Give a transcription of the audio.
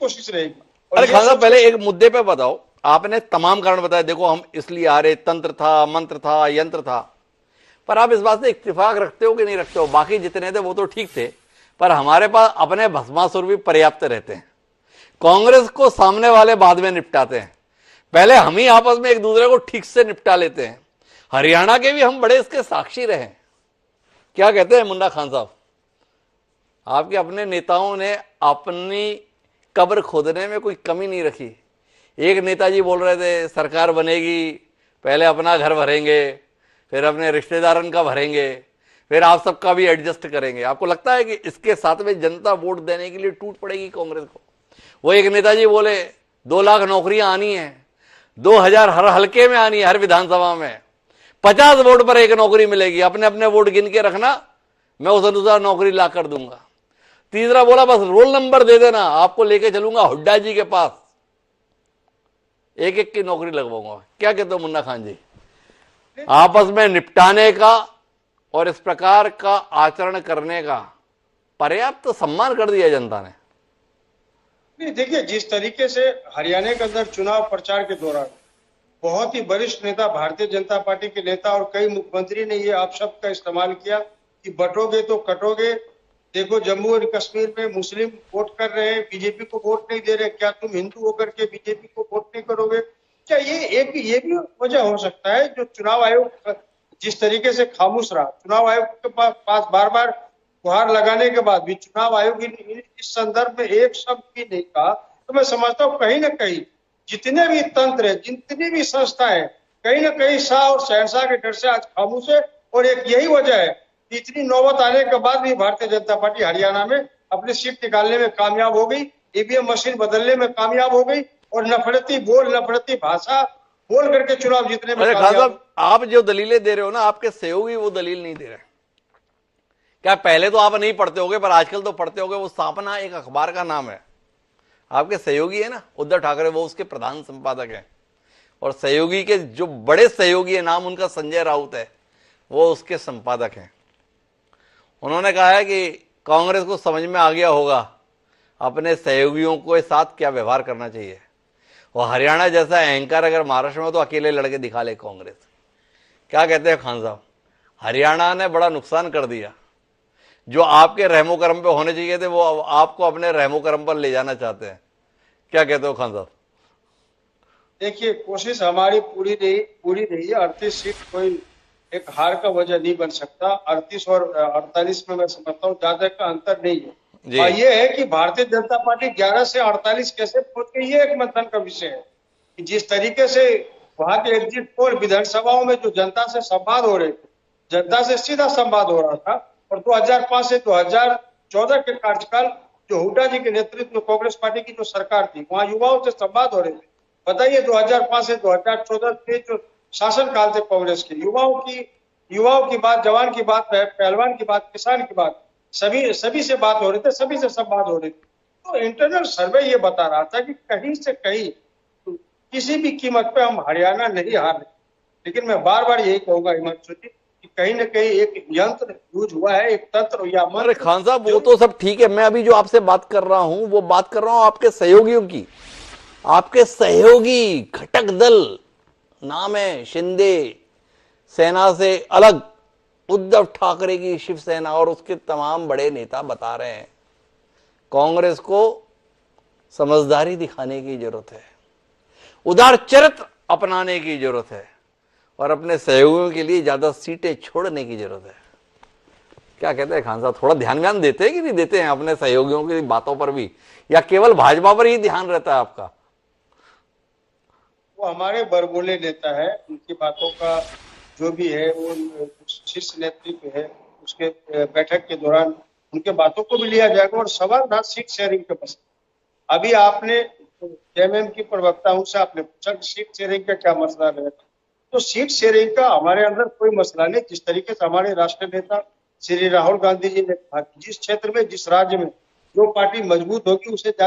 कोशिश रहेगी। अरे खान साहब, पहले एक मुद्दे पे बताओ, आपने तमाम कारण बताए, देखो हम इसलिए आ रहे, तंत्र था, मंत्र था, यंत्र था, पर आप इस बात से इत्तेफाक रखते हो कि नहीं रखते हो? बाकी जितने थे वो तो ठीक थे, पर हमारे पास अपने भस्मासुर भी पर्याप्त रहते हैं। कांग्रेस को सामने वाले बाद में निपटाते हैं, पहले हम ही आपस में एक दूसरे को ठीक से निपटा लेते हैं। हरियाणा के भी हम बड़े इसके साक्षी रहे। क्या कहते हैं मुन्ना खान साहब? आपके अपने नेताओं ने अपनी कब्र खोदने में कोई कमी नहीं रखी। एक नेताजी बोल रहे थे सरकार बनेगी, पहले अपना घर भरेंगे, फिर अपने रिश्तेदारों का भरेंगे, फिर आप सबका भी एडजस्ट करेंगे। आपको लगता है कि इसके साथ में जनता वोट देने के लिए टूट पड़ेगी कांग्रेस को? वो एक नेताजी बोले 2 लाख नौकरियां आनी है, 2000 हर हल्के में आनी है, हर विधानसभा में 50 वोट पर एक नौकरी मिलेगी, अपने अपने वोट गिन के रखना, मैं उस अनुसार नौकरी ला कर दूंगा। तीसरा बोला बस रोल नंबर दे देना, आपको लेके चलूंगा हुड्डा जी के पास, एक एक की नौकरी लगवाऊंगा। क्या कहते हो मुन्ना खान जी? आपस में निपटाने का और इस प्रकार का आचरण करने का पर्याप्त सम्मान कर दिया जनता ने। नहीं, देखिए जिस तरीके से हरियाणा के अंदर चुनाव प्रचार के दौरान बहुत ही वरिष्ठ नेता, भारतीय जनता पार्टी के नेता और कई मुख्यमंत्री ने ये अपशब्द का इस्तेमाल किया कि बटोगे तो कटोगे। देखो जम्मू और कश्मीर में मुस्लिम वोट कर रहे हैं, बीजेपी को वोट नहीं दे रहे, क्या तुम हिंदू होकर के बीजेपी को वोट नहीं करोगे? क्या ये भी वजह हो सकता है जो चुनाव आयोग जिस तरीके से खामोश रहा, चुनाव आयोग के पास बार बार गुहार लगाने के बाद भी चुनाव आयोग इस संदर्भ में एक शब्द भी नहीं कहा। तो मैं समझता हूँ कहीं ना कहीं जितने भी तंत्र है, जितनी भी संस्थाएं, कहीं ना कहीं शाह और शहनशाह के डर से आज खामोश है। और एक यही वजह है कि इतनी नौबत आने के बाद भी भारतीय जनता पार्टी हरियाणा में अपनी सीट निकालने में कामयाब हो गई, ईवीएम मशीन बदलने में कामयाब हो गई और नफरती भाषा बोल करके चुनाव जीतने में कामयाब। आप जो दलीलें दे रहे हो ना, आपके सहयोगी वो दलील नहीं दे रहे। क्या पहले तो आप नहीं पढ़ते होगे, पर आजकल तो पढ़ते होगे। वो स्थापना एक अखबार का नाम है, आपके सहयोगी है ना उद्धव ठाकरे, वो उसके प्रधान संपादक है। और सहयोगी के जो बड़े सहयोगी है, नाम उनका संजय राउत है, वो उसके संपादक हैं। उन्होंने कहा है कि कांग्रेस को समझ में आ गया होगा अपने सहयोगियों के साथ क्या व्यवहार करना चाहिए। और हरियाणा जैसा अहंकार अगर महाराष्ट्र में तो अकेले लड़के दिखा ले कांग्रेस। क्या कहते हैं खान साहब? हरियाणा ने बड़ा नुकसान कर दिया। जो आपके रहमो करम पे होने चाहिए थे, वो आपको अपने रहमो करम पर ले जाना चाहते हैं। क्या कहते हो खान साहब? देखिए कोशिश हमारी पूरी नहीं है। 38 सीट कोई एक हार का वजह नहीं बन सकता। 38 और 48 में मैं समझता हूँ ज्यादा का अंतर नहीं है। और ये है कि भारतीय जनता पार्टी 11 से 48 कैसे पहुंच गई, ये एक मंथन का विषय है। कि जिस तरीके से वहां के एग्जिट पोल विधानसभाओं में जो जनता से संवाद हो रहे थे, जनता से सीधा संवाद हो रहा था। और 2005 से 2014 के कार्यकाल जो हुड्डा जी के नेतृत्व में कांग्रेस पार्टी की जो सरकार थी, वहां युवाओं से संवाद हो रहे थे। बताइए 2005 से 2014 के जो शासन काल थे कांग्रेस के, युवाओं की बात, जवान की बात, पहलवान की बात, किसान की बात, सभी से बात हो रही थी, सभी से संवाद हो रही थी। तो इंटरनल सर्वे ये बता रहा था कि कहीं से कहीं किसी भी कीमत पे हम हरियाणा नहीं हार रहे। लेकिन मैं बार बार यही कहूंगा हिमांशु जी कि कहीं ना कहीं एक यंत्र यूज हुआ है, एक तंत्र या मंत्र। अरे खान साहब वो तो सब ठीक है, मैं अभी जो आपसे बात कर रहा हूं वो बात कर रहा हूं आपके सहयोगियों की। आपके सहयोगी घटक दल नाम है शिंदे सेना से अलग उद्धव ठाकरे की शिवसेना, और उसके तमाम बड़े नेता बता रहे हैं कांग्रेस को समझदारी दिखाने की जरूरत है, उदार चरित्र अपनाने की जरूरत है और अपने सहयोगियों के लिए ज्यादा सीटें छोड़ने की जरूरत है। क्या कहते हैं खान साहब? थोड़ा ध्यान देते हैं कि नहीं देते हैं अपने सहयोगियों की बातों पर भी, या केवल भाजपा पर ही ध्यान रहता है आपका? वो हमारे बरगोले नेता है, उनकी बातों का जो भी है वो शीर्ष नेतृत्व है, उसके बैठक के दौरान उनके बातों को भी लिया जाएगा। और सवाल था सीट शेयरिंग के मसले। अभी आपने जेएमएम की प्रवक्ताओं से आपने पूछा कि सीट शेयरिंग का क्या मसला रहेगा। तो सीट शेयरिंग का हमारे अंदर कोई मसला नहीं। जिस तरीके से हमारे राष्ट्रीय नेता श्री राहुल गांधी जी ने कहा, जिस क्षेत्र में, जिस राज्य में जो पार्टी मजबूत होगी उसे